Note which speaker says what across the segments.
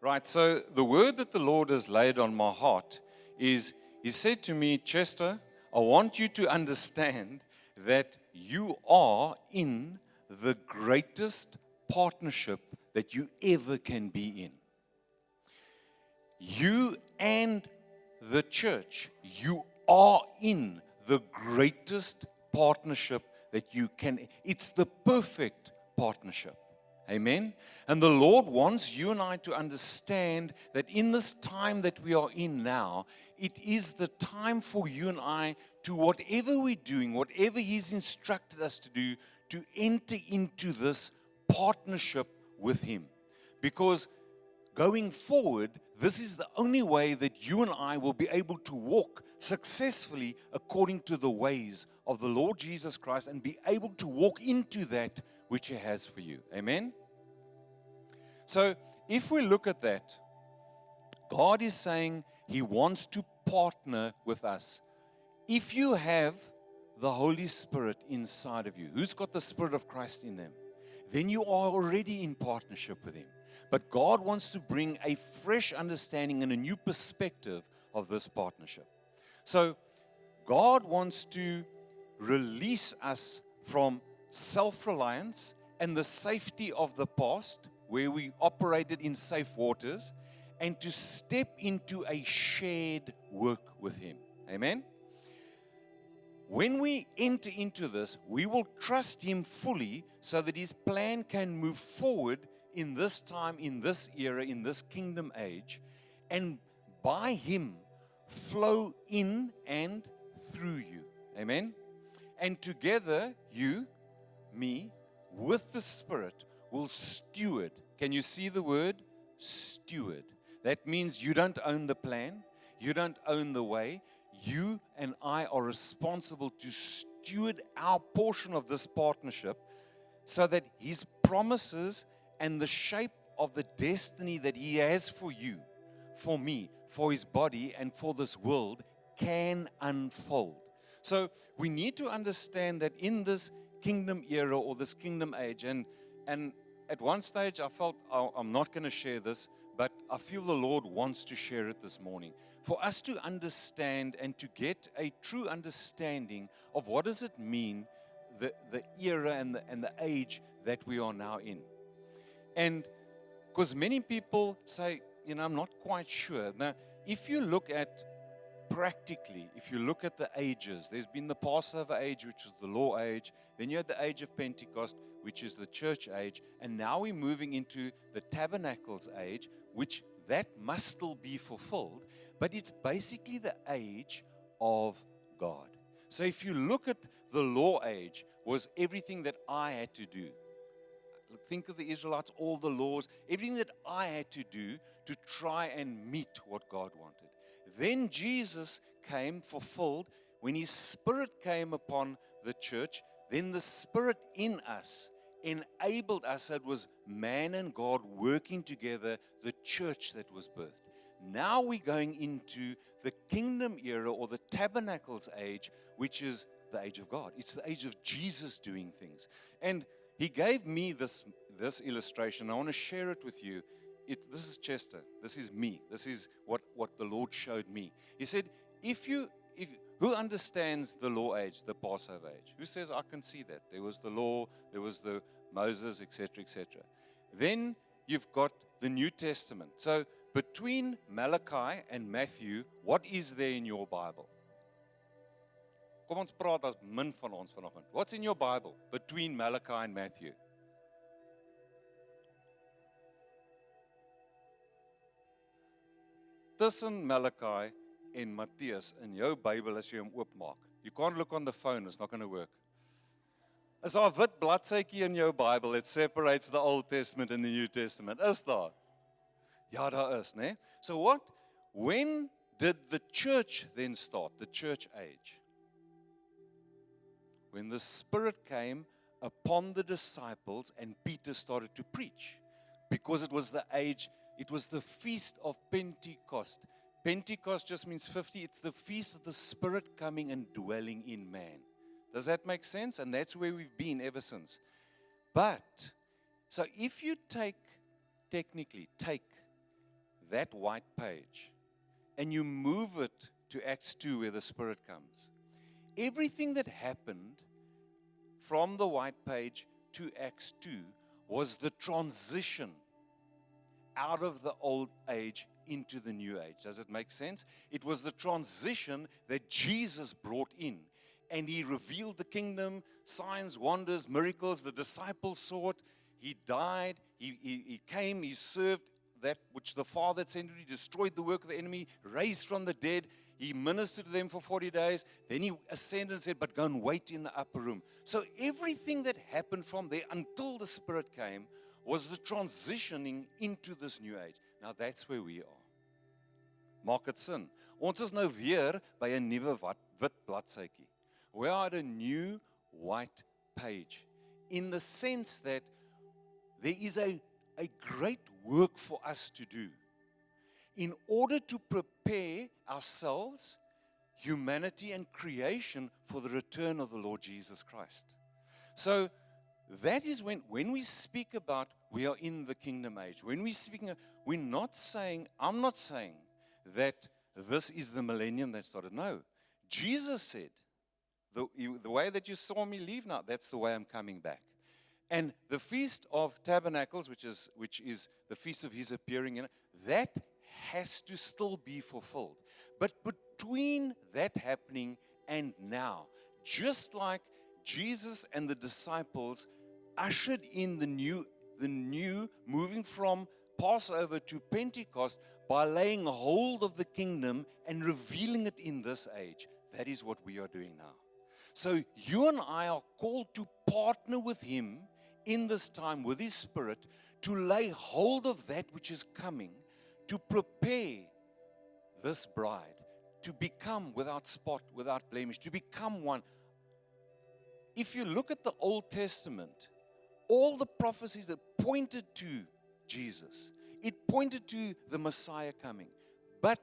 Speaker 1: Right, so the word that the Lord has laid on my heart is, He said to me, Chester, I want you to understand that you are in the greatest partnership that you ever can be in. You and the church, you are in the greatest partnership that you can. It's the perfect partnership. Amen. And the Lord wants you and I to understand that in this time that we are in now, it is the time for you and I to, whatever we're doing, whatever He's instructed us to do, to enter into this partnership with Him. Because going forward, this is the only way that you and I will be able to walk successfully according to the ways of the Lord Jesus Christ and be able to walk into that which He has for you. Amen? So, if we look at that, God is saying He wants to partner with us. If you have the Holy Spirit inside of you, who's got the Spirit of Christ in them, then you are already in partnership with Him. But God wants to bring a fresh understanding and a new perspective of this partnership. So, God wants to release us from self-reliance and the safety of the past, where we operated in safe waters, and to step into a shared work with Him. Amen? When we enter into this, we will trust Him fully so that His plan can move forward in this time, in this era, in this kingdom age, and by Him flow in and through you. Amen? And together, you, me, with the Spirit, will steward. Can you see the word? Steward. That means you don't own the plan. You don't own the way. You and I are responsible to steward our portion of this partnership so that His promises and the shape of the destiny that He has for you, for me, for His body, and for this world can unfold. So we need to understand that in this kingdom era or this kingdom age, and at one stage I felt I'm not going to share this, but I feel the Lord wants to share it this morning. For us to understand and to get a true understanding of what does it mean, the era and the age that we are now in. And because many people say, I'm not quite sure. Now, if you look at practically, if you look at the ages, there's been the Passover age, which is the law age. Then you had the age of Pentecost, which is the church age. And now we're moving into the tabernacles age, which that must still be fulfilled. But it's basically the age of God. So if you look at the law age, was everything that I had to do. Think of the Israelites, all the laws, everything that I had to do to try and meet what God wanted. Then Jesus came fulfilled. When His Spirit came upon the church, then the Spirit in us enabled us. It was man and God working together, the church that was birthed. Now we're going into the kingdom era or the tabernacles age, which is the age of God. It's the age of Jesus doing things. And He gave me this illustration. I want to share it with you. This is Chester. This is me. This is what the Lord showed me. He said, who understands the law age, the Passover age? Who says, I can see that? There was the law, there was the Moses, etc., etc. Then you've got the New Testament. So between Malachi and Matthew, what is there in your Bible? Kom ons praat as min van ons vanoggend. What's in your Bible between Malachi and Matthew? Tussen Malachi en Matteus in jou Bybel as jy hom oopmaak. You can't look on the phone, it's not going to work. Is daar 'n wit bladsytjie in jou Bybel that separates the Old Testament and the New Testament? Is daar? Ja, daar is, né? So when did the church then start? The church age. When the Spirit came upon the disciples and Peter started to preach. Because it was the age, it was the feast of Pentecost. Pentecost just means 50. It's the feast of the Spirit coming and dwelling in man. Does that make sense? And that's where we've been ever since. But, so if you technically take that white page and you move it to Acts 2 where the Spirit comes, everything that happened from the white page to Acts 2 was the transition out of the old age into the new age. Does it make sense? It was the transition that Jesus brought in. And he revealed the kingdom, signs, wonders, miracles. The disciples saw it. He died. He came. He served that which the Father had sent him. He destroyed the work of the enemy, raised from the dead. He ministered to them for 40 days. Then he ascended and said, but go and wait in the upper room. So everything that happened from there until the Spirit came was the transitioning into this new age. Now that's where we are. Maak dit sin. Ons is nou weer by 'n nuwe wit bladsytjie. We are at a new white page in the sense that there is a great work for us to do in order to prepare ourselves, humanity and creation for the return of the Lord Jesus Christ. So that is when we speak about we are in the kingdom age. When we're not saying, I'm not saying that this is the millennium that started. No. Jesus said, the way that you saw me leave now, that's the way I'm coming back. And the Feast of Tabernacles, which is the Feast of His appearing in, that has to still be fulfilled. But between that happening and now, just like Jesus and the disciples ushered in the new moving from Passover to Pentecost by laying hold of the kingdom and revealing it in this age. That is what we are doing now. So you and I are called to partner with Him in this time with His Spirit to lay hold of that which is coming, to prepare this bride to become without spot, without blemish, to become one. If you look at the Old Testament, all the prophecies that pointed to Jesus, it pointed to the Messiah coming, but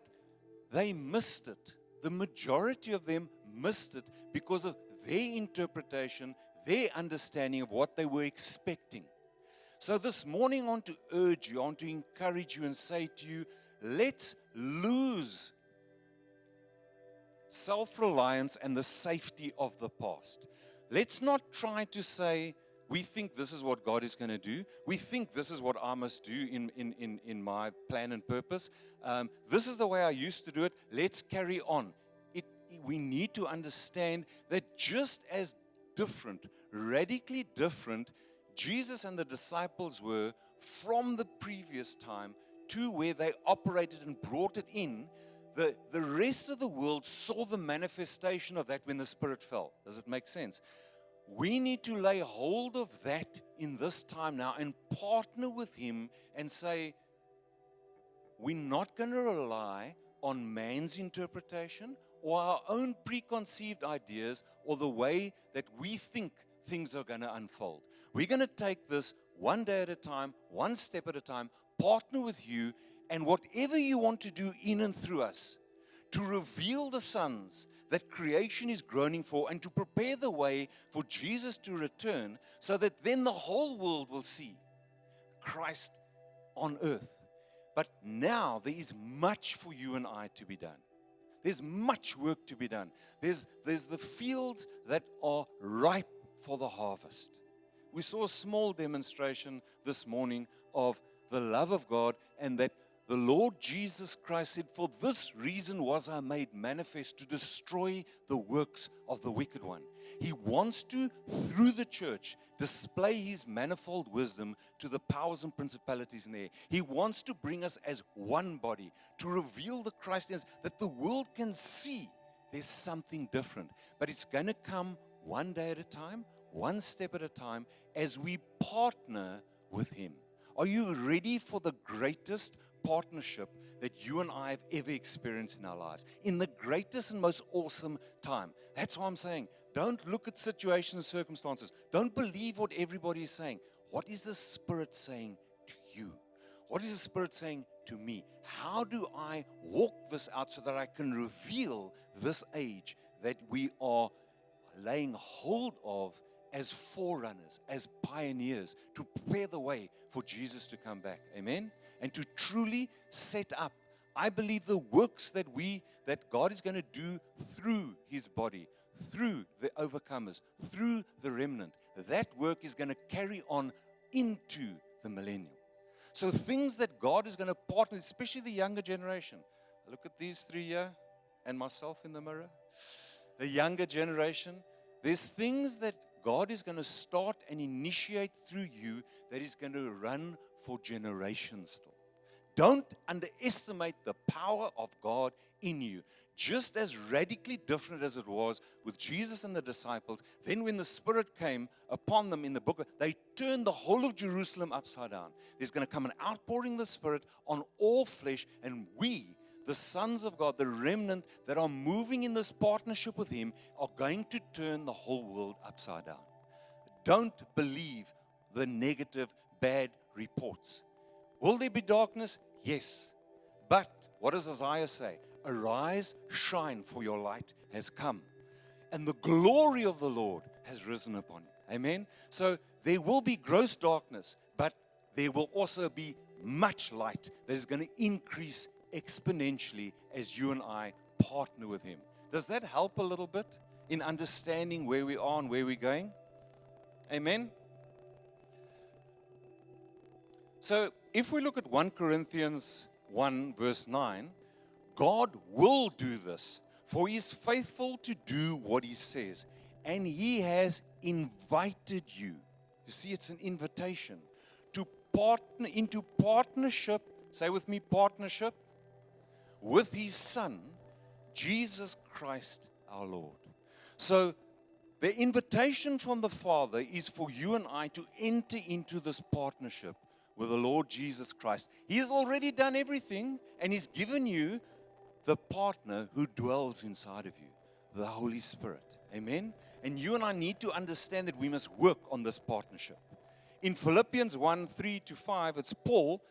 Speaker 1: they missed it. The majority of them missed it because of their interpretation, their understanding of what they were expecting. So this morning I want to urge you, I want to encourage you and say to you, let's lose self-reliance and the safety of the past. Let's not try to say, we think this is what God is going to do. We think this is what I must do in my plan and purpose. This is the way I used to do it. Let's carry on. We need to understand that just as different, radically different, Jesus and the disciples were from the previous time to where they operated and brought it in, the rest of the world saw the manifestation of that when the Spirit fell. Does it make sense? We need to lay hold of that in this time now and partner with Him and say, we're not going to rely on man's interpretation or our own preconceived ideas or the way that we think things are going to unfold. We're going to take this one day at a time, one step at a time, partner with you, and whatever you want to do in and through us to reveal the sons that creation is groaning for and to prepare the way for Jesus to return so that then the whole world will see Christ on earth. But now there is much for you and I to be done. There's much work to be done. There's the fields that are ripe for the harvest. We saw a small demonstration this morning of the love of God and that the Lord Jesus Christ said, for this reason was I made manifest to destroy the works of the wicked one. He wants to, through the church, display His manifold wisdom to the powers and principalities in the air. He wants to bring us as one body, to reveal the Christ in us, that the world can see there's something different. But it's going to come one day at a time, one step at a time, as we partner with Him. Are you ready for the greatest partnership that you and I have ever experienced in our lives? In the greatest and most awesome time. That's why I'm saying, don't look at situations and circumstances. Don't believe what everybody is saying. What is the Spirit saying to you? What is the Spirit saying to me? How do I walk this out so that I can reveal this age that we are laying hold of as forerunners, as pioneers, to prepare the way for Jesus to come back. Amen? And to truly set up, I believe, the works that God is going to do through His body, through the overcomers, through the remnant. That work is going to carry on into the millennium. So things that God is going to partner, especially the younger generation. Look at these three here and myself in the mirror. The younger generation, there's things that God is going to start and initiate through you that is going to run for generations still. Don't underestimate the power of God in you. Just as radically different as it was with Jesus and the disciples, then when the Spirit came upon them in the book, they turned the whole of Jerusalem upside down. There's going to come an outpouring of the Spirit on all flesh, and we, the sons of God, the remnant that are moving in this partnership with Him, are going to turn the whole world upside down. Don't believe the negative, bad reports. Will there be darkness? Yes. But what does Isaiah say? Arise, shine, for your light has come, and the glory of the Lord has risen upon you. Amen? So there will be gross darkness, but there will also be much light that is going to increase exponentially as you and I partner with Him. Does that help a little bit in understanding where we are and where we're going? Amen? So if we look at 1 Corinthians 1 verse 9, God will do this, for He is faithful to do what He says, and He has invited you. You see, it's an invitation to partner into partnership. Say with me, partnership with His Son, Jesus Christ our Lord. So the invitation from the Father is for you and I to enter into this partnership with the Lord Jesus Christ. He has already done everything, and He's given you the partner who dwells inside of you, the Holy Spirit. Amen? And you and I need to understand that we must work on this partnership. In Philippians 1, 3-5, it's Paul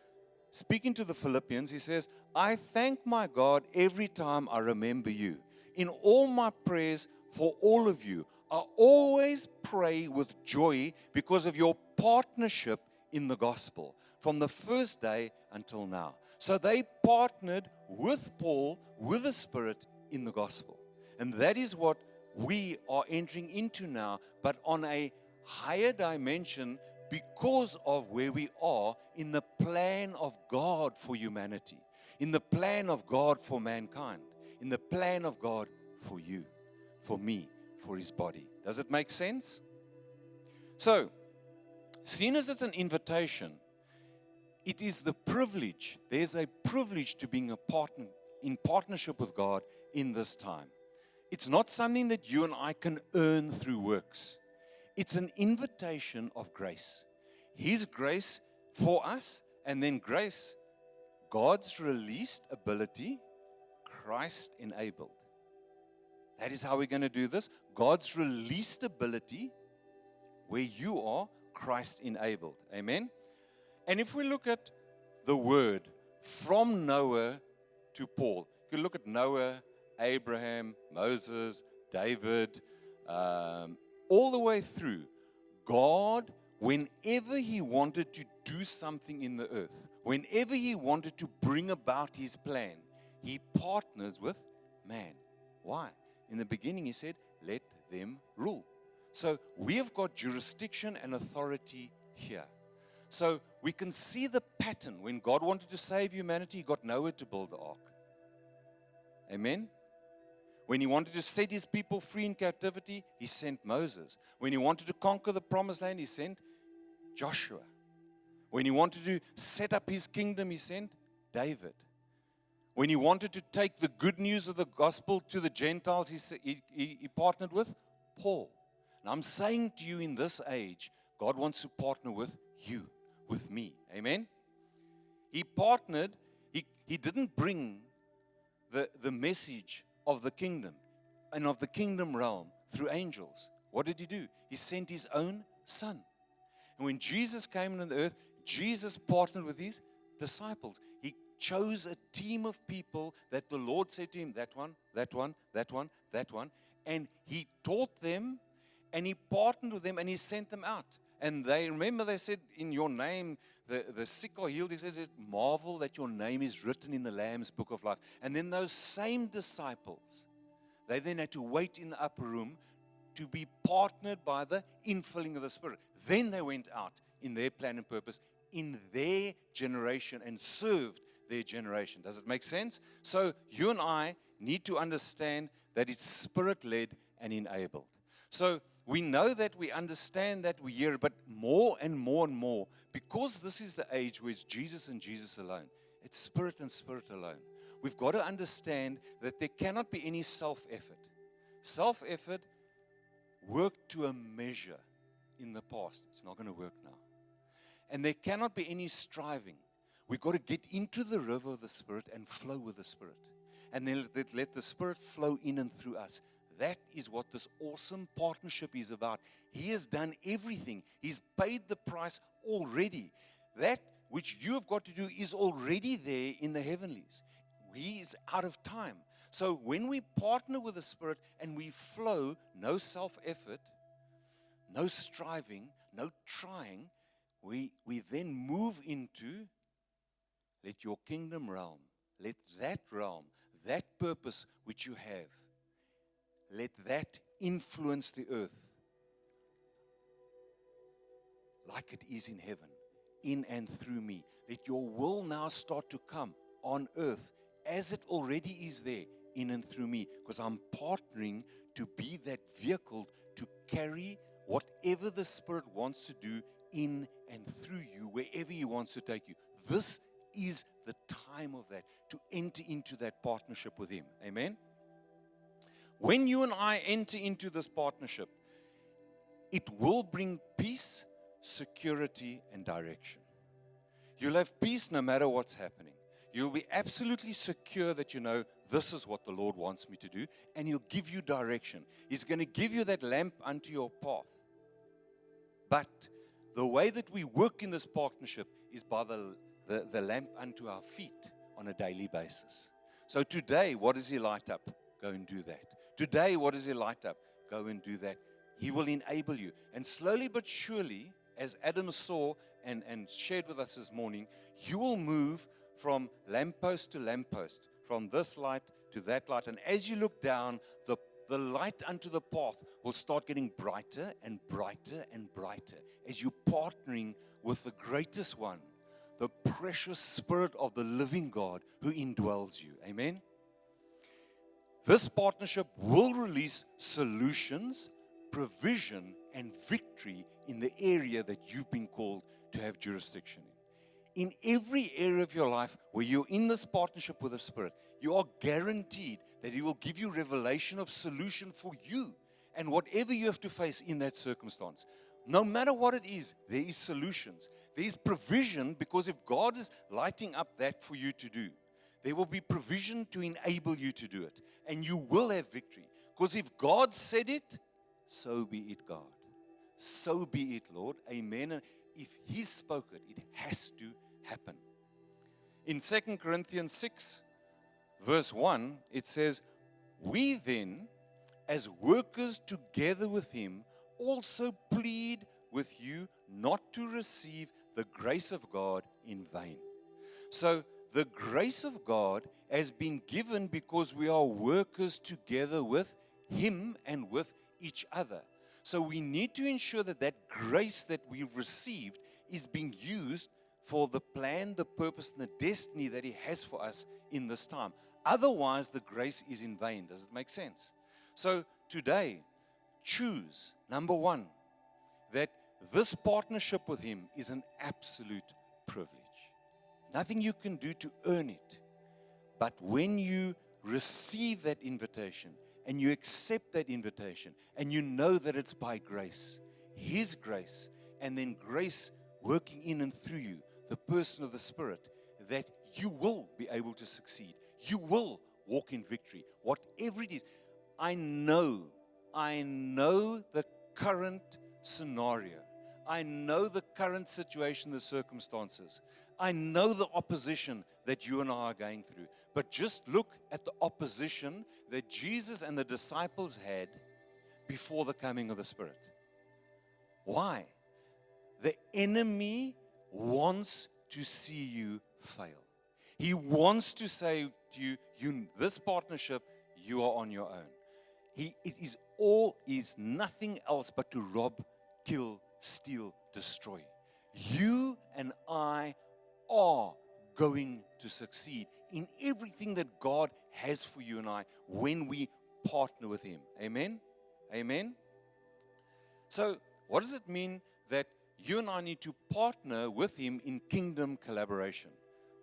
Speaker 1: speaking to the Philippians. He says, I thank my God every time I remember you. In all my prayers for all of you, I always pray with joy because of your partnership in the gospel from the first day until now. So they partnered with Paul, with the Spirit in the gospel. And that is what we are entering into now, but on a higher dimension because of where we are in the plan of God for humanity, in the plan of God for mankind, in the plan of God for you, for me, for His body. Does it make sense? So, seen as it's an invitation, it is the privilege. There's a privilege to being a partner in partnership with God in this time. It's not something that you and I can earn through works. It's an invitation of grace. His grace for us, and then grace, God's released ability, Christ enabled. That is how we're going to do this. God's released ability, where you are, Christ enabled. Amen? And if we look at the word from Noah to Paul, you can look at Noah, Abraham, Moses, David, all the way through. God, whenever He wanted to do something in the earth, whenever He wanted to bring about His plan, He partners with man. Why? In the beginning He said, let them rule. So we have got jurisdiction and authority here. So we can see the pattern. When God wanted to save humanity, He got Noah to build the ark. Amen? When He wanted to set His people free in captivity, He sent Moses. When He wanted to conquer the promised land, He sent Joshua. When He wanted to set up His kingdom, He sent David. When He wanted to take the good news of the gospel to the Gentiles, He partnered with Paul. And I'm saying to you in this age, God wants to partner with you, with me. Amen? He partnered. He didn't bring the message of the kingdom and of the kingdom realm through angels. What did He do? He sent His own Son. And when Jesus came into the earth, Jesus partnered with His disciples. He chose a team of people that the Lord said to Him, that one, that one, that one, that one. And He taught them, And he partnered with them and he sent them out. And they said, in your name, the sick are healed. He says, marvel that your name is written in the Lamb's book of life. And then those same disciples, they then had to wait in the upper room to be partnered by the infilling of the Spirit. Then they went out in their plan and purpose, in their generation, and served their generation. Does it make sense? So you and I need to understand that it's Spirit-led and enabled. So we know that, we understand that, we hear, but more and more and more, because this is the age where it's Jesus and Jesus alone. It's Spirit and Spirit alone. We've got to understand that there cannot be any self-effort. Self-effort worked to a measure in the past. It's not going to work now. And there cannot be any striving. We've got to get into the river of the Spirit and flow with the Spirit. And then let the Spirit flow in and through us. That is what this awesome partnership is about. He has done everything. He's paid the price already. That which you have got to do is already there in the heavenlies. He is out of time. So when we partner with the Spirit and we flow, no self-effort, no striving, no trying, we then move into, let your kingdom realm, let that realm, that purpose which you have, let that influence the earth like it is in heaven, in and through me. Let your will now start to come on earth as it already is there, in and through me, because I'm partnering to be that vehicle to carry whatever the Spirit wants to do in and through you, wherever He wants to take you. This is the time of that, to enter into that partnership with Him. Amen? When you and I enter into this partnership, it will bring peace, security, and direction. You'll have peace no matter what's happening. You'll be absolutely secure that you know this is what the Lord wants me to do, and He'll give you direction. He's going to give you that lamp unto your path. But the way that we work in this partnership is by the lamp unto our feet on a daily basis. So today, what does He light up? Go and do that. Today, what does He light up? Go and do that. He will enable you. And slowly but surely, as Adam saw and shared with us this morning, you will move from lamppost to lamppost, from this light to that light. And as you look down, the light unto the path will start getting brighter and brighter and brighter as you're partnering with the greatest one, the precious Spirit of the living God who indwells you. Amen? This partnership will release solutions, provision, and victory in the area that you've been called to have jurisdiction in. In every area of your life where you're in this partnership with the Spirit, you are guaranteed that He will give you revelation of solution for you and whatever you have to face in that circumstance. No matter what it is, there is solutions. There is provision, because if God is lighting up that for you to do, there will be provision to enable you to do it. And you will have victory. Because if God said it, so be it, God. So be it, Lord. Amen. And if He spoke it, it has to happen. In 2 Corinthians 6, verse 1, it says, we then, as workers together with Him, also plead with you not to receive the grace of God in vain. So the grace of God has been given because we are workers together with Him and with each other. So we need to ensure that that grace that we've received is being used for the plan, the purpose, and the destiny that He has for us in this time. Otherwise, the grace is in vain. Does it make sense? So today, choose, number one, that this partnership with Him is an absolute privilege. Nothing you can do to earn it. But when you receive that invitation and you accept that invitation and you know that it's by grace, His grace, and then grace working in and through you, the person of the Spirit, that you will be able to succeed. You will walk in victory. Whatever it is. I know the current scenario. I know the current situation, the circumstances. I know the opposition that you and I are going through. But just look at the opposition that Jesus and the disciples had before the coming of the Spirit. Why? The enemy wants to see you fail. He wants to say to you, this partnership, you are on your own. It is nothing else but to rob, kill, steal, destroy. You and I are going to succeed in everything that God has for you and I when we partner with Him. Amen? Amen? So, what does it mean that you and I need to partner with Him in kingdom collaboration?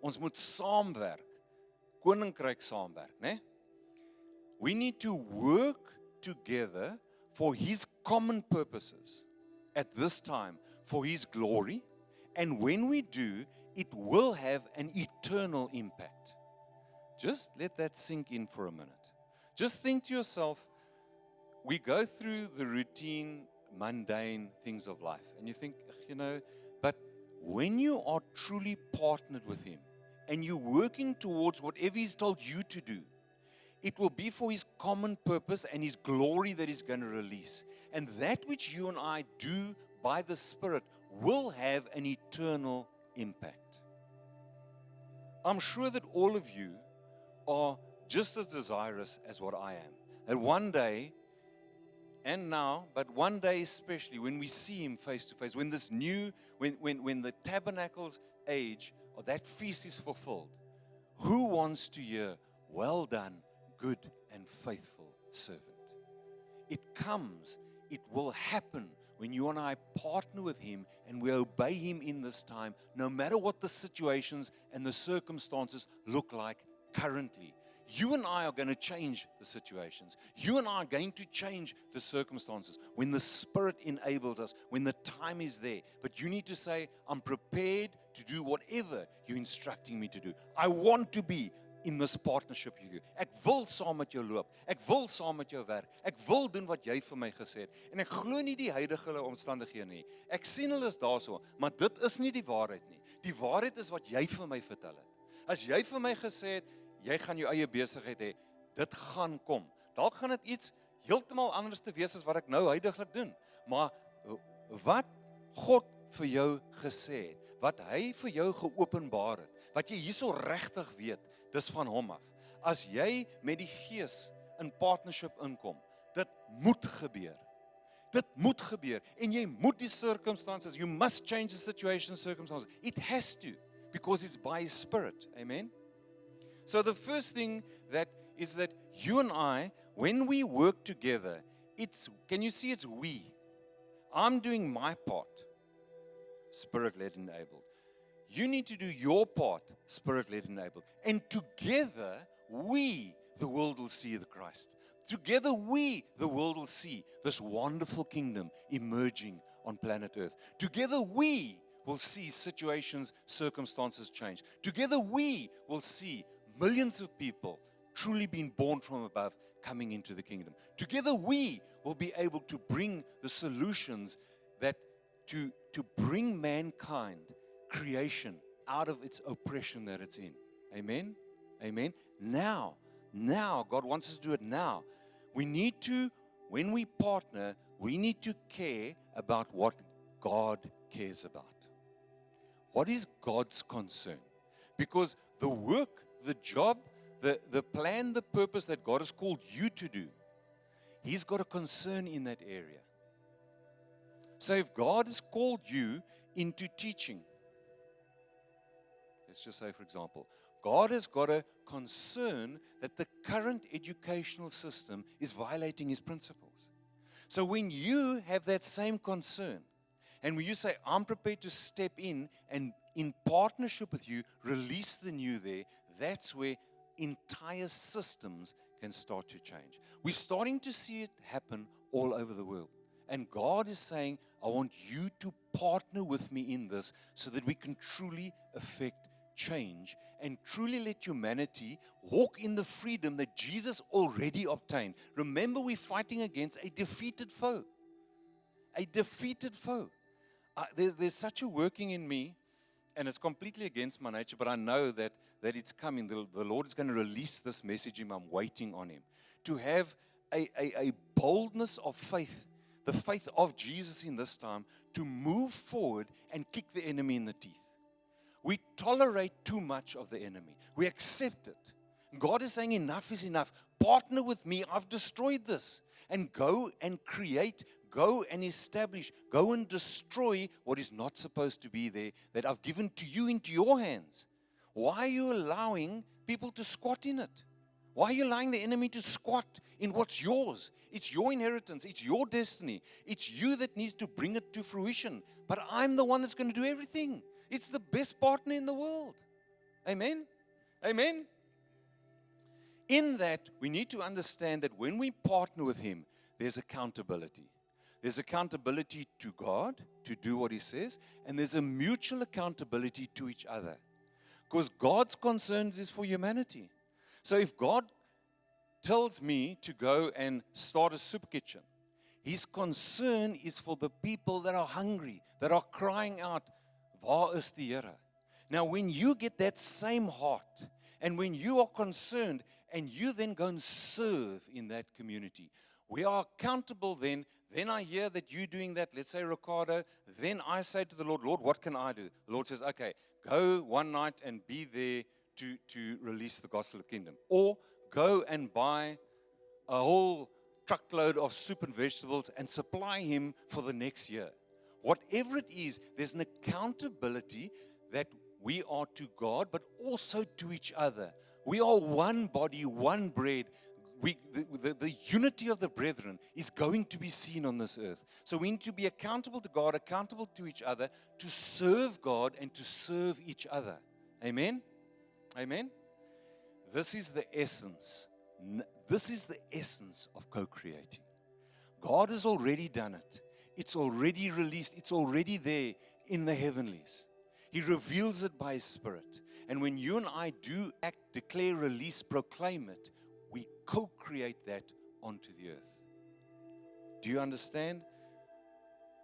Speaker 1: Ons moet saamwerk, koninkryk saamwerk, né? We need to work together for His common purposes at this time, for His glory. And when we do, it will have an eternal impact. Just let that sink in for a minute. Just think to yourself, we go through the routine, mundane things of life. And you think, but when you are truly partnered with Him and you're working towards whatever He's told you to do, it will be for His common purpose and His glory that He's going to release. And that which you and I do by the Spirit will have an eternal impact. I'm sure that all of you are just as desirous as what I am. That one day, and now, but one day especially, when we see Him face to face, when the tabernacle's age, or that feast is fulfilled, who wants to hear, well done, good and faithful servant? It comes, it will happen when you and I partner with Him and we obey Him in this time, no matter what the situations and the circumstances look like currently. You and I are going to change the situations. You and I are going to change the circumstances when the Spirit enables us, when the time is there. But you need to say, I'm prepared to do whatever you're instructing me to do. I want to be in this partnership with you. Ek wil saam met jou loop. Ek wil saam met jou werk. Ek wil doen wat jy vir my gesê het. En ek glo nie die huidige omstandighede nie. Ek sien hulle is daarso, maar dit is nie die waarheid nie. Die waarheid is wat jy vir my vertel het. As jy vir my gesê het, jy gaan jou eie besigheid hê, dit gaan kom. Dalk gaan dit iets heeltemal anders te wees as wat ek nou huidiglik doen. Maar wat God vir jou gesê het, wat hy vir jou geopenbaar het, wat jy hierso regtig weet, dis van hom af. As jy met die Gees in partnership inkom, dit moet gebeur. Dit moet gebeur. En jy moet die circumstances, you must change the situation, circumstances. It has to, because it's by His Spirit. Amen? So the first thing that is that you and I, when we work together, can you see it's we? I'm doing my part, Spirit-led enabled. You need to do your part, Spirit-led enabled. And together, the world will see the Christ. Together, the world will see this wonderful kingdom emerging on planet Earth. Together, we will see situations, circumstances change. Together, we will see millions of people truly being born from above coming into the kingdom. Together we will be able to bring the solutions that to bring mankind, creation, out of its oppression that it's in. Amen? Amen? Now, God wants us to do it now. We need to, when we partner, we need to care about what God cares about. What is God's concern? Because the work, the job, the plan, the purpose that God has called you to do, He's got a concern in that area. So if God has called you into teaching, let's just say, for example, God has got a concern that the current educational system is violating His principles. So when you have that same concern, and when you say, I'm prepared to step in and in partnership with you, release the new there, that's where entire systems can start to change. We're starting to see it happen all over the world. And God is saying, I want you to partner with me in this so that we can truly affect change and truly let humanity walk in the freedom that Jesus already obtained. Remember, we're fighting against a defeated foe. A defeated foe. There's such a working in me, and it's completely against my nature, but I know that it's coming. The Lord is going to release this message, and I'm waiting on Him. To have a boldness of faith, the faith of Jesus in this time, to move forward and kick the enemy in the teeth. We tolerate too much of the enemy. We accept it. God is saying enough is enough. Partner with me. I've destroyed this. And go and create, go and establish, go and destroy what is not supposed to be there that I've given to you into your hands. Why are you allowing people to squat in it? Why are you allowing the enemy to squat in what's yours? It's your inheritance. It's your destiny. It's you that needs to bring it to fruition. But I'm the one that's going to do everything. It's the best partner in the world. Amen? Amen? In that, we need to understand that when we partner with Him, there's accountability. There's accountability to God to do what He says, and there's a mutual accountability to each other. Because God's concerns is for humanity. So if God tells me to go and start a soup kitchen, His concern is for the people that are hungry, that are crying out, "Waar is die Here?" Now, when you get that same heart, and when you are concerned, and you then go and serve in that community, we are accountable then. Then I hear that you're doing that, let's say Ricardo, then I say to the Lord, "Lord, what can I do?" The Lord says, "Okay, go one night and be there to release the gospel of the kingdom." Or go and buy a whole truckload of soup and vegetables and supply him for the next year. Whatever it is, there's an accountability that we are to God, but also to each other. We are one body, one bread. The unity of the brethren is going to be seen on this earth. So we need to be accountable to God, accountable to each other, to serve God and to serve each other. Amen? Amen? This is the essence. This is the essence of co-creating. God has already done it. It's already released. It's already there in the heavenlies. He reveals it by His Spirit. And when you and I do act, declare, release, proclaim it, we co-create that onto the earth. Do you understand?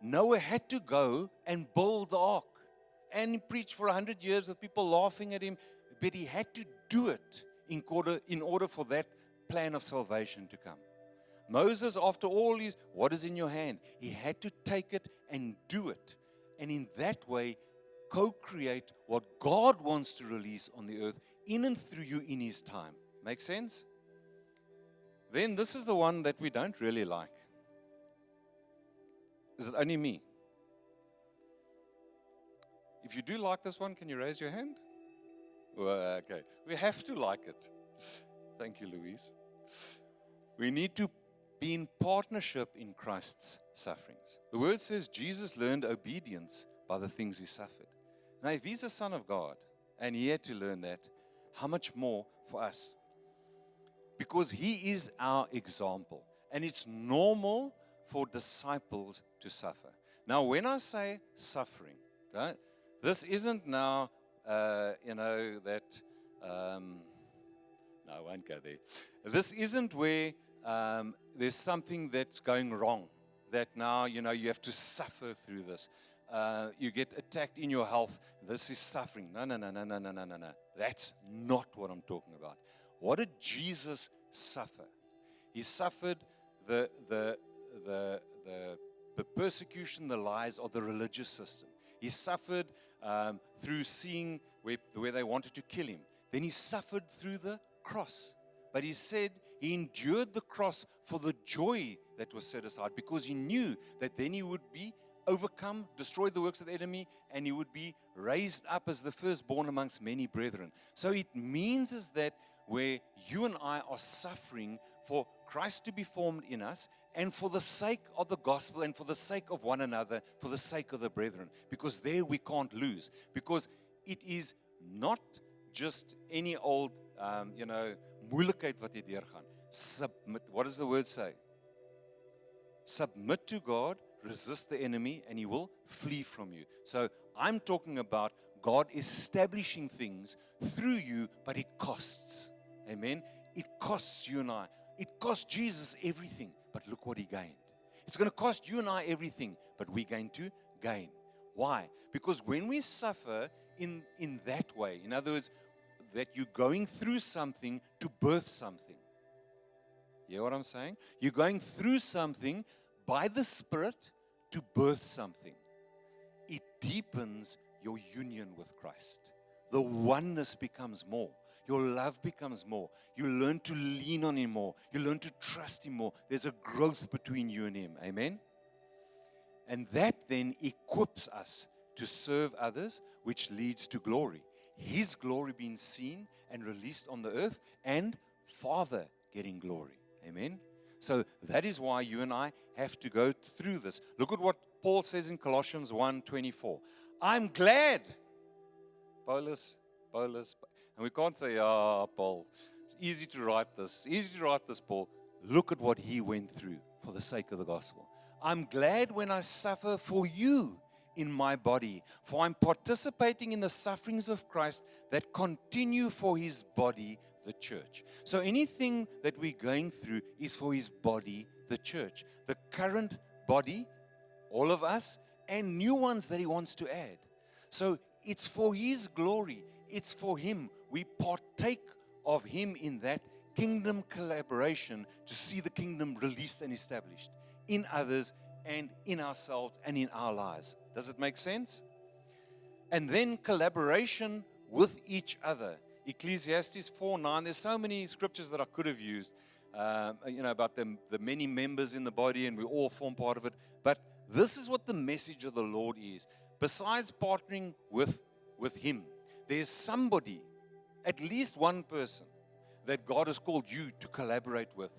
Speaker 1: Noah had to go and build the ark. And he preached for 100 years with people laughing at him. But he had to do it in order for that plan of salvation to come. Moses, after all his, "What is in your hand?" he had to take it and do it. And in that way, co-create what God wants to release on the earth in and through you in His time. Make sense? Then this is the one that we don't really like. Is it only me? If you do like this one, can you raise your hand? Well, okay. We have to like it. Thank you, Louise. We need to be in partnership in Christ's sufferings. The word says Jesus learned obedience by the things He suffered. Now, if He's the Son of God and He had to learn that, how much more for us? Because He is our example. And it's normal for disciples to suffer. Now, when I say suffering, right, this isn't now, that, no, I won't go there. This isn't where there's something that's going wrong, that now, you have to suffer through this. You get attacked in your health. This is suffering. No. That's not what I'm talking about. What did Jesus suffer? He suffered the persecution, the lies of the religious system. He suffered through seeing where they wanted to kill Him. Then He suffered through the cross. But He said He endured the cross for the joy that was set aside, because He knew that then He would be overcome, destroy the works of the enemy, and He would be raised up as the firstborn amongst many brethren. So it means is that where you and I are suffering for Christ to be formed in us, and for the sake of the gospel, and for the sake of one another, for the sake of the brethren, because there we can't lose, because it is not just any old, moeilikheid wat jy deurgaan. Submit. What does the word say? Submit to God, resist the enemy, and he will flee from you. So I'm talking about God establishing things through you, but it costs. Amen? It costs you and I. It cost Jesus everything, but look what He gained. It's going to cost you and I everything, but we're going to gain. Why? Because when we suffer in that way, in other words, that you're going through something to birth something. You hear what I'm saying? You're going through something by the Spirit to birth something. It deepens your union with Christ. The oneness becomes more. Your love becomes more. You learn to lean on Him more. You learn to trust Him more. There's a growth between you and Him. Amen? And that then equips us to serve others, which leads to glory. His glory being seen and released on the earth, and Father getting glory. Amen? So that is why you and I have to go through this. Look at what Paul says in Colossians 1:24. I'm glad. Paulus. And we can't say, Paul. It's easy to write this. It's easy to write this, Paul. Look at what he went through for the sake of the gospel. I'm glad when I suffer for you in my body, for I'm participating in the sufferings of Christ that continue for His body, the church. So anything that we're going through is for His body, the church. The current body, all of us, and new ones that He wants to add. So it's for His glory. It's for Him. We partake of Him in that kingdom collaboration to see the kingdom released and established in others and in ourselves and in our lives. Does it make sense? And then collaboration with each other. Ecclesiastes 4:9. There's so many scriptures that I could have used, about the many members in the body, and we all form part of it. But this is what the message of the Lord is. Besides partnering with Him, there's somebody, at least one person, that God has called you to collaborate with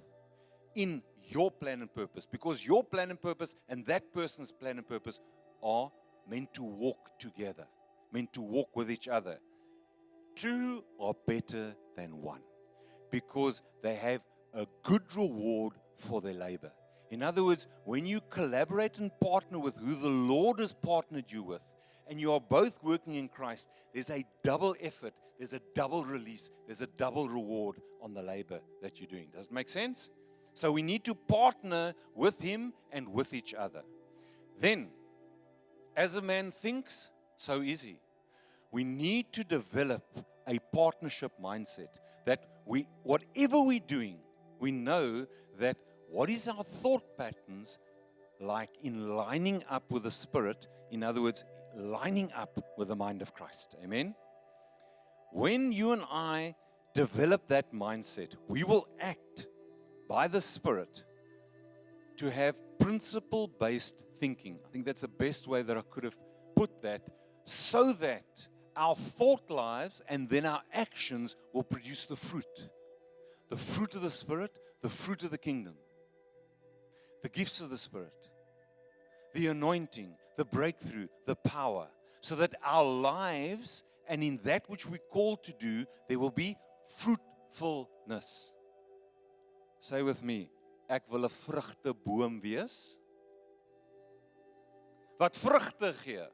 Speaker 1: in your plan and purpose. Because your plan and purpose and that person's plan and purpose are meant to walk together, meant to walk with each other. Two are better than one because they have a good reward for their labor. In other words, when you collaborate and partner with who the Lord has partnered you with, and you are both working in Christ, there's a double effort, there's a double release, there's a double reward on the labor that you're doing. Does it make sense? So we need to partner with Him and with each other. Then, as a man thinks, so is he. We need to develop a partnership mindset that whatever we're doing, we know that what is our thought patterns like in lining up with the Spirit, in other words, lining up with the mind of Christ. Amen? When you and I develop that mindset, we will act by the Spirit to have principle-based thinking. I think that's the best way that I could have put that, so that our thought lives and then our actions will produce the fruit of the Spirit, the fruit of the kingdom, the gifts of the Spirit, the anointing, the breakthrough, the power, so that our lives and in that which we're called to do, there will be fruitfulness. Say with me, ek wil 'n vrugteboom wees wat vrugte gee.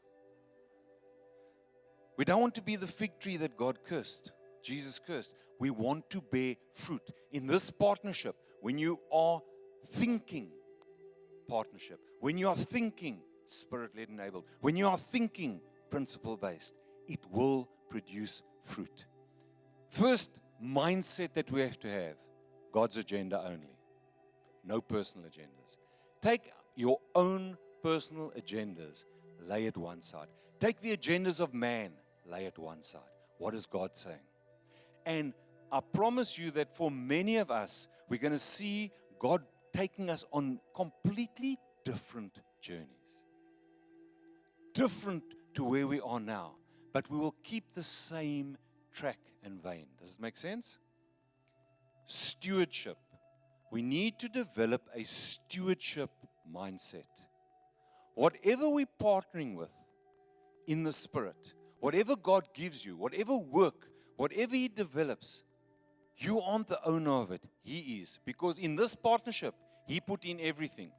Speaker 1: We don't want to be the fig tree that God cursed, Jesus cursed. We want to bear fruit. In this partnership, when you are thinking partnership, when you are thinking Spirit-led enabled, when you are thinking principle-based, it will produce fruit. First mindset that we have to have, God's agenda only. No personal agendas. Take your own personal agendas, lay it one side. Take the agendas of man, lay it one side. What is God saying? And I promise you that for many of us, we're going to see God taking us on completely different journeys. Different to where we are now. But we will keep the same track and vein. Does it make sense? Stewardship. We need to develop a stewardship mindset. Whatever we're partnering with in the Spirit, whatever God gives you, whatever work, whatever He develops, you aren't the owner of it. He is. Because in this partnership, He put in everything.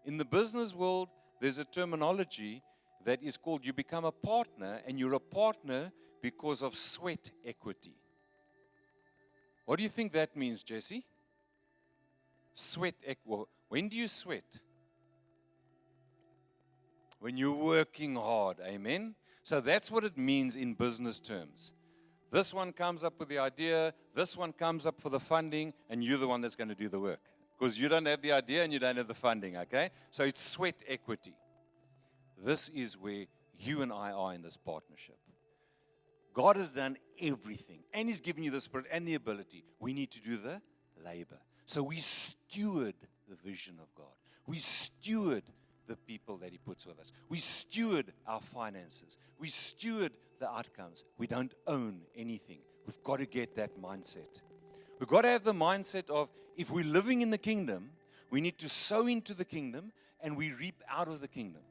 Speaker 1: In the business world, there's a terminology that is called you become a partner, and you're a partner because of sweat equity. What do you think that means, Jesse? Sweat equity. When do you sweat? When you're working hard, amen? So that's what it means in business terms. This one comes up with the idea, this one comes up for the funding, and you're the one that's going to do the work. Because you don't have the idea and you don't have the funding, okay? So it's sweat equity. This is where you and I are in this partnership. God has done everything, and He's given you the Spirit and the ability. We need to do the labor. So we steward the vision of God. We steward the people that He puts with us. We steward our finances. We steward the outcomes. We don't own anything. We've got to get that mindset. We've got to have the mindset of, if we're living in the kingdom, we need to sow into the kingdom and we reap out of the kingdom.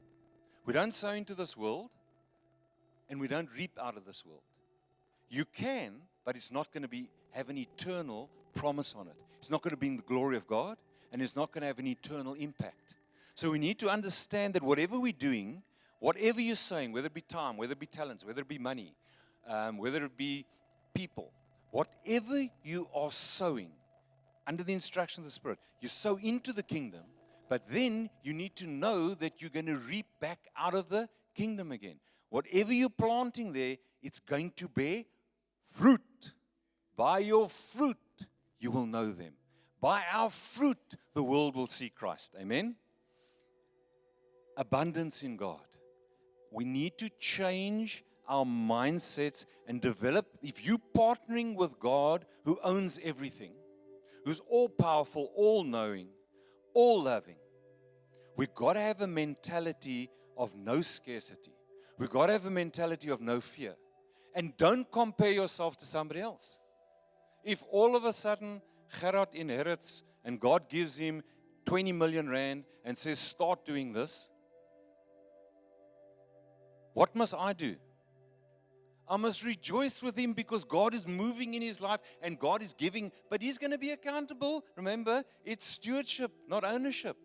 Speaker 1: We don't sow into this world and we don't reap out of this world. You can, but it's not going to have an eternal promise on it. It's not going to bring the glory of God, and it's not going to have an eternal impact. So we need to understand that whatever we're doing, whatever you're sowing, whether it be time, whether it be talents, whether it be money, whether it be people, whatever you are sowing under the instruction of the Spirit, you sow into the kingdom, but then you need to know that you're going to reap back out of the kingdom again. Whatever you're planting there, it's going to bear fruit. By your fruit, you will know them. By our fruit, the world will see Christ. Amen? Abundance in God. We need to change our mindsets and develop. If you're partnering with God who owns everything, who's all powerful, all knowing, all loving, we've got to have a mentality of no scarcity. We've got to have a mentality of no fear. And don't compare yourself to somebody else. If all of a sudden Gerard inherits and God gives him 20 million rand and says, start doing this, what must I do? I must rejoice with him because God is moving in his life and God is giving, but he's going to be accountable. Remember, it's stewardship, not ownership.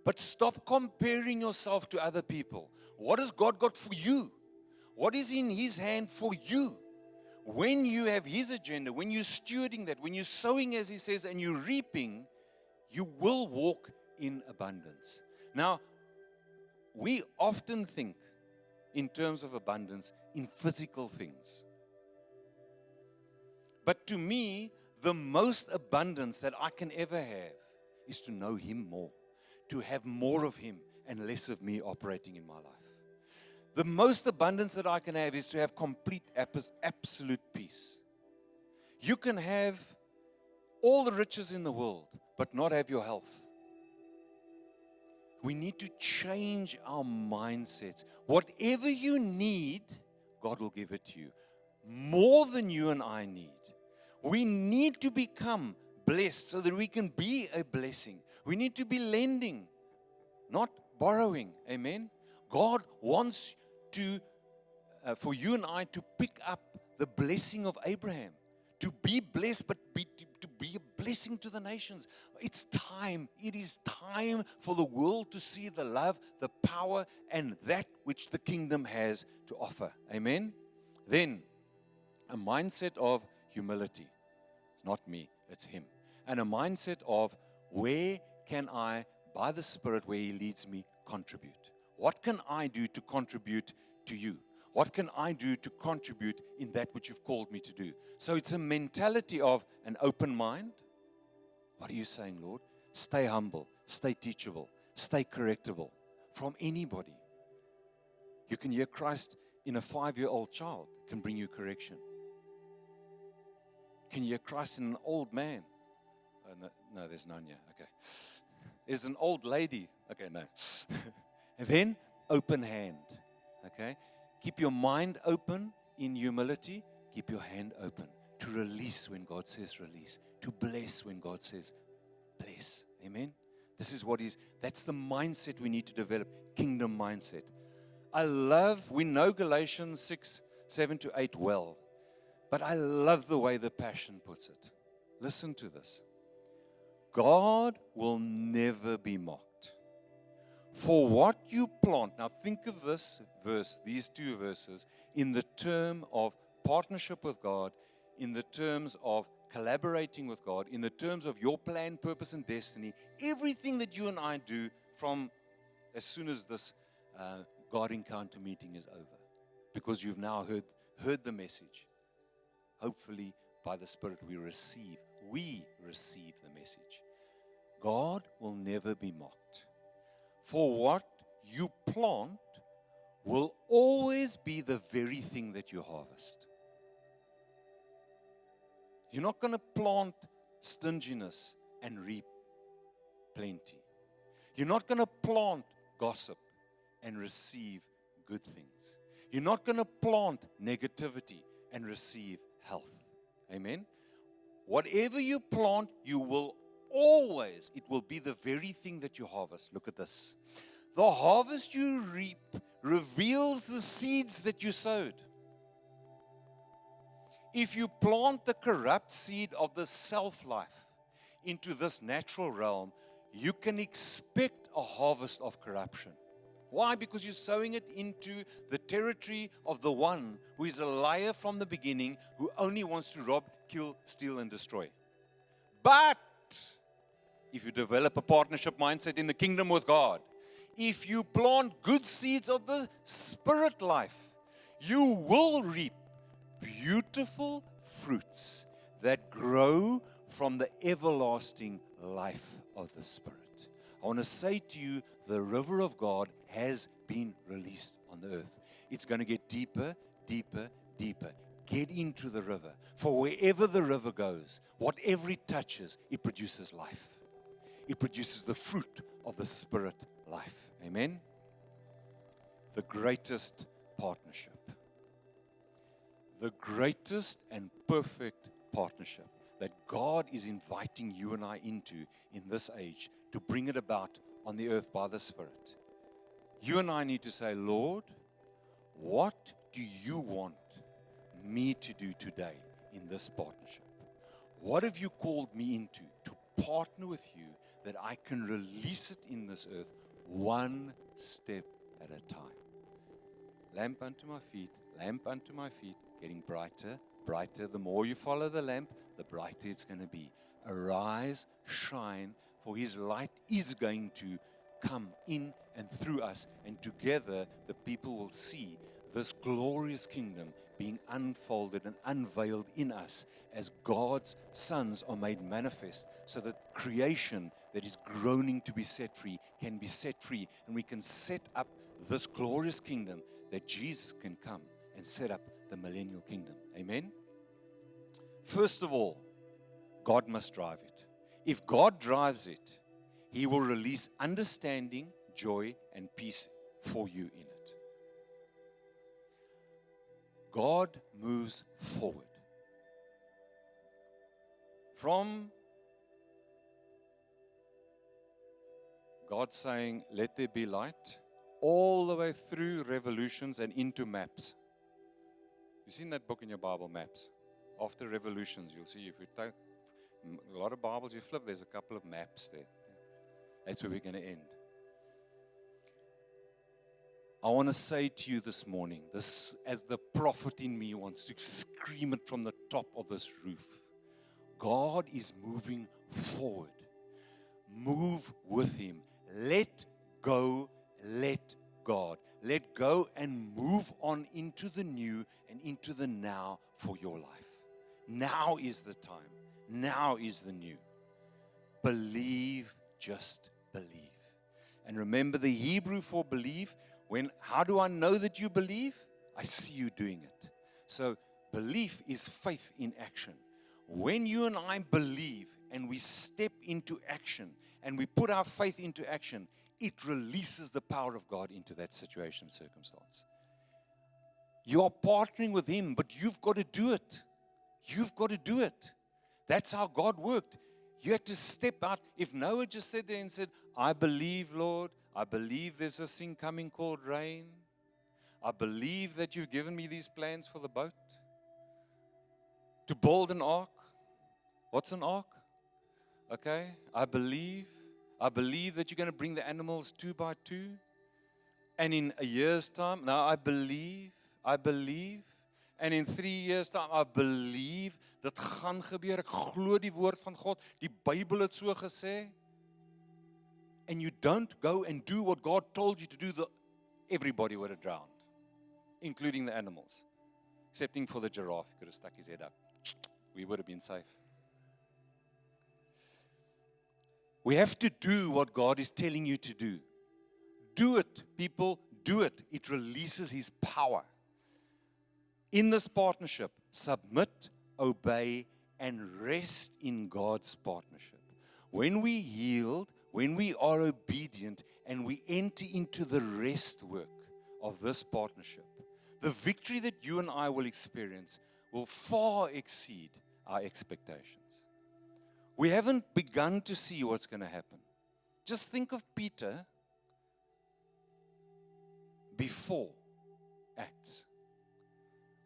Speaker 1: But stop comparing yourself to other people. What has God got for you? What is in His hand for you? When you have His agenda, when you're stewarding that, when you're sowing, as He says, and you're reaping, you will walk in abundance. Now, we often think in terms of abundance in physical things. But to me, the most abundance that I can ever have is to know Him more, to have more of Him and less of me operating in my life. The most abundance that I can have is to have complete, absolute peace. You can have all the riches in the world, but not have your health. We need to change our mindsets. Whatever you need, God will give it to you. More than you and I need. We need to become blessed so that we can be a blessing. We need to be lending, not borrowing. Amen? God wants for you and I to pick up the blessing of Abraham. To be blessed, but to be a blessing to the nations. It's time. It is time for the world to see the love, the power, and that which the kingdom has to offer. Amen? Then, a mindset of humility. Not me, it's Him. And a mindset of where can I, by the Spirit, where He leads me, contribute? What can I do to contribute to you? What can I do to contribute in that which you've called me to do? So it's a mentality of an open mind. What are you saying, Lord? Stay humble, stay teachable, stay correctable from anybody. You can hear Christ in a 5-year-old child can bring you correction. You can hear Christ in an old man. No, there's none here. Okay. There's an old lady. Okay, no. And then open hand. Okay. Keep your mind open in humility. Keep your hand open to release when God says release. To bless when God says bless. Amen. That's the mindset we need to develop. Kingdom mindset. We know Galatians 6, 7-8 well. But I love the way the Passion puts it. Listen to this. God will never be mocked. For what you plant, now think of this verse, these two verses, in the term of partnership with God, in the terms of collaborating with God, in the terms of your plan, purpose, and destiny, everything that you and I do from as soon as this God Encounter meeting is over. Because you've now heard the message. hopefully by the Spirit we receive the message. God will never be mocked. For what you plant will always be the very thing that you harvest. You're not going to plant stinginess and reap plenty. You're not going to plant gossip and receive good things. You're not going to plant negativity and receive health. Amen? Whatever you plant, you will always, it will be the very thing that you harvest. Look at this. The harvest you reap reveals the seeds that you sowed. If you plant the corrupt seed of the self-life into this natural realm, you can expect a harvest of corruption. Why? Because you're sowing it into the territory of the one who is a liar from the beginning, who only wants to rob, kill, steal, and destroy. But if you develop a partnership mindset in the kingdom with God, if you plant good seeds of the spirit life, you will reap beautiful fruits that grow from the everlasting life of the Spirit. I want to say to you, the river of God has been released on the earth. It's going to get deeper, deeper, deeper. Get into the river. For wherever the river goes, whatever it touches, it produces life. It produces the fruit of the Spirit life. Amen? The greatest partnership. The greatest and perfect partnership that God is inviting you and I into in this age to bring it about on the earth by the Spirit. You and I need to say, Lord, what do you want me to do today in this partnership? What have you called me into to partner with you that I can release it in this earth one step at a time? Lamp unto my feet, getting brighter, brighter. The more you follow the lamp, the brighter it's going to be. Arise, shine, for His light is going to come in and through us, and together the people will see this glorious kingdom being unfolded and unveiled in us as God's sons are made manifest, so that creation that is groaning to be set free can be set free, and we can set up this glorious kingdom that Jesus can come and set up the millennial kingdom. Amen? First of all, God must drive it. If God drives it, He will release understanding, joy, and peace for you in it. God moves forward. From God saying, let there be light, all the way through revolutions and into maps. You've seen that book in your Bible, Maps? After revolutions, you'll see if you take a lot of Bibles you flip, there's a couple of maps there. That's where we're going to end. I want to say to you this morning, this as the prophet in me wants to scream it from the top of this roof. God is moving forward. Move with Him. Let go, let God. Let go and move on into the new and into the now for your life. Now is the time. Now is the new. Believe, just believe. And remember the Hebrew for believe. How do I know that you believe? I see you doing it. So belief is faith in action. When you and I believe and we step into action and we put our faith into action, it releases the power of God into that situation, circumstance. You are partnering with Him, but you've got to do it. You've got to do it. That's how God worked. You had to step out. If Noah just sat there and said, I believe, Lord, I believe there's this thing coming called rain. I believe that you've given me these plans for the boat. To build an ark. What's an ark? Okay, I believe that you're going to bring the animals 2 by 2. And in a year's time, now I believe. And in 3 years time, I believe dit gaan gebeur. Ek glo die woord van God. Die Bybel het so gesê. And you don't go and do what God told you to do, everybody would have drowned, including the animals. Excepting for the giraffe, he could have stuck his head up. We would have been safe. We have to do what God is telling you to do. Do it, people, do it. It releases His power. In this partnership, submit, obey, and rest in God's partnership. When we yield, when we are obedient, and we enter into the rest work of this partnership, the victory that you and I will experience will far exceed our expectations. We haven't begun to see what's going to happen. Just think of Peter before Acts,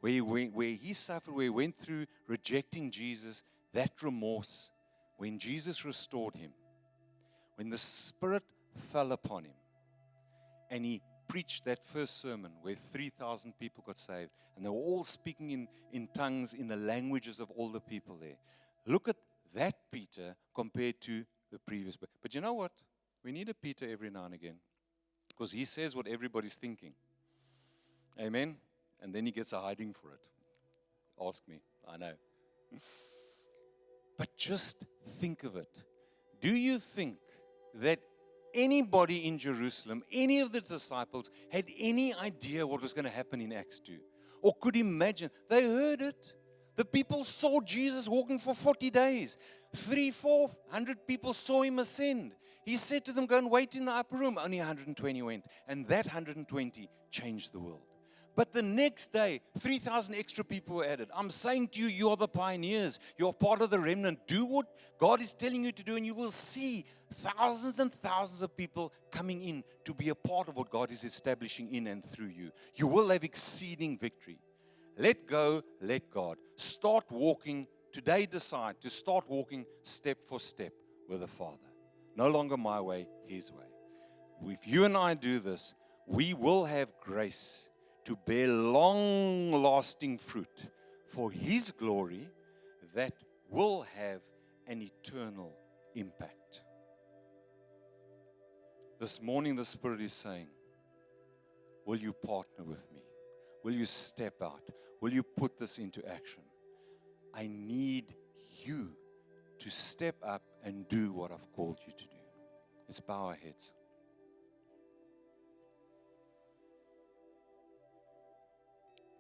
Speaker 1: where he suffered, where he went through rejecting Jesus, that remorse, when Jesus restored him, when the Spirit fell upon him, and he preached that first sermon where 3,000 people got saved, and they were all speaking in tongues in the languages of all the people there. Look at that Peter compared to the previous. But you know what? We need a Peter every now and again, because he says what everybody's thinking. Amen? And then he gets a hiding for it. Ask me. I know. But just think of it. Do you think that anybody in Jerusalem, any of the disciples, had any idea what was going to happen in Acts 2? Or could imagine? They heard it. The people saw Jesus walking for 40 days. 300-400 people saw him ascend. He said to them, go and wait in the upper room. Only 120 went. And that 120 changed the world. But the next day, 3,000 extra people were added. I'm saying to you, you are the pioneers. You're part of the remnant. Do what God is telling you to do, and you will see thousands and thousands of people coming in to be a part of what God is establishing in and through you. You will have exceeding victory. Let go, let God. Start walking. Today decide to start walking step for step with the Father. No longer my way, His way. If you and I do this, we will have grace to bear long-lasting fruit for His glory that will have an eternal impact. This morning the Spirit is saying, will you partner with me? Will you step out? Will you put this into action? I need you to step up and do what I've called you to do. Let's bow our heads.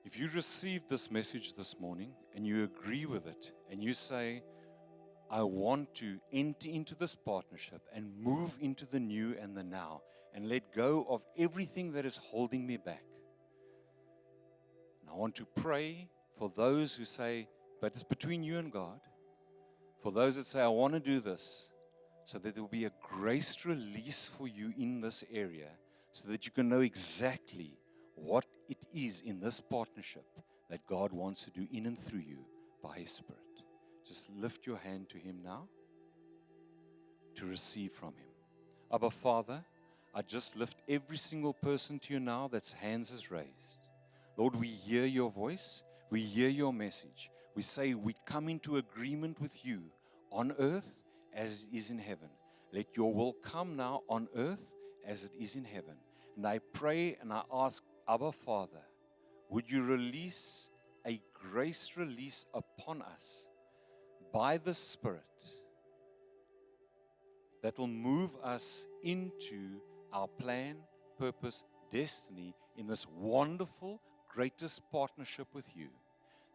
Speaker 1: If you received this message this morning and you agree with it and you say, I want to enter into this partnership and move into the new and the now and let go of everything that is holding me back. And I want to pray for those who say, but it's between you and God. For those that say, I want to do this, so that there will be a grace release for you in this area, so that you can know exactly what it is in this partnership that God wants to do in and through you by His Spirit. Just lift your hand to Him now to receive from Him. Abba, Father, I just lift every single person to you now that's hands is raised. Lord, we hear your voice. We hear your message. We say we come into agreement with you on earth as it is in heaven. Let your will come now on earth as it is in heaven. And I pray and I ask, Abba, Father, would you release a grace release upon us by the Spirit that will move us into our plan, purpose, destiny in this wonderful, greatest partnership with you,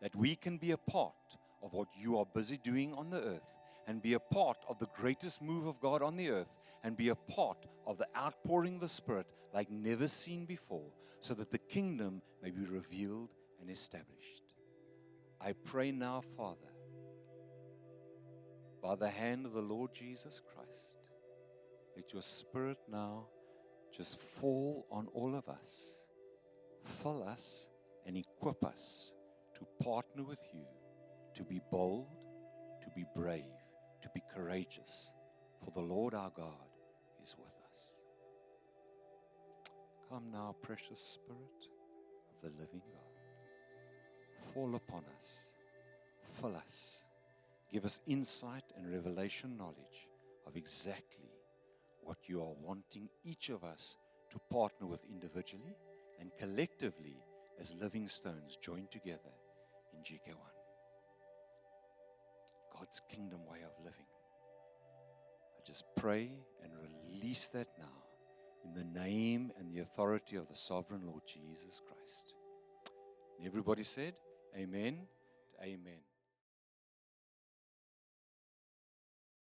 Speaker 1: that we can be a part of what you are busy doing on the earth and be a part of the greatest move of God on the earth and be a part of the outpouring of the Spirit like never seen before, so that the kingdom may be revealed and established. I pray now, Father, by the hand of the Lord Jesus Christ, let your Spirit now just fall on all of us, fill us and equip us to partner with you, to be bold, to be brave, to be courageous, for the Lord our God is with us. Come now, precious Spirit of the living God. Fall upon us, fill us, give us insight and revelation knowledge of exactly what you are wanting each of us to partner with individually and collectively as living stones joined together in GK1. God's kingdom way of living. I just pray and release that now in the name and the authority of the sovereign Lord Jesus Christ. And everybody said, Amen. Amen.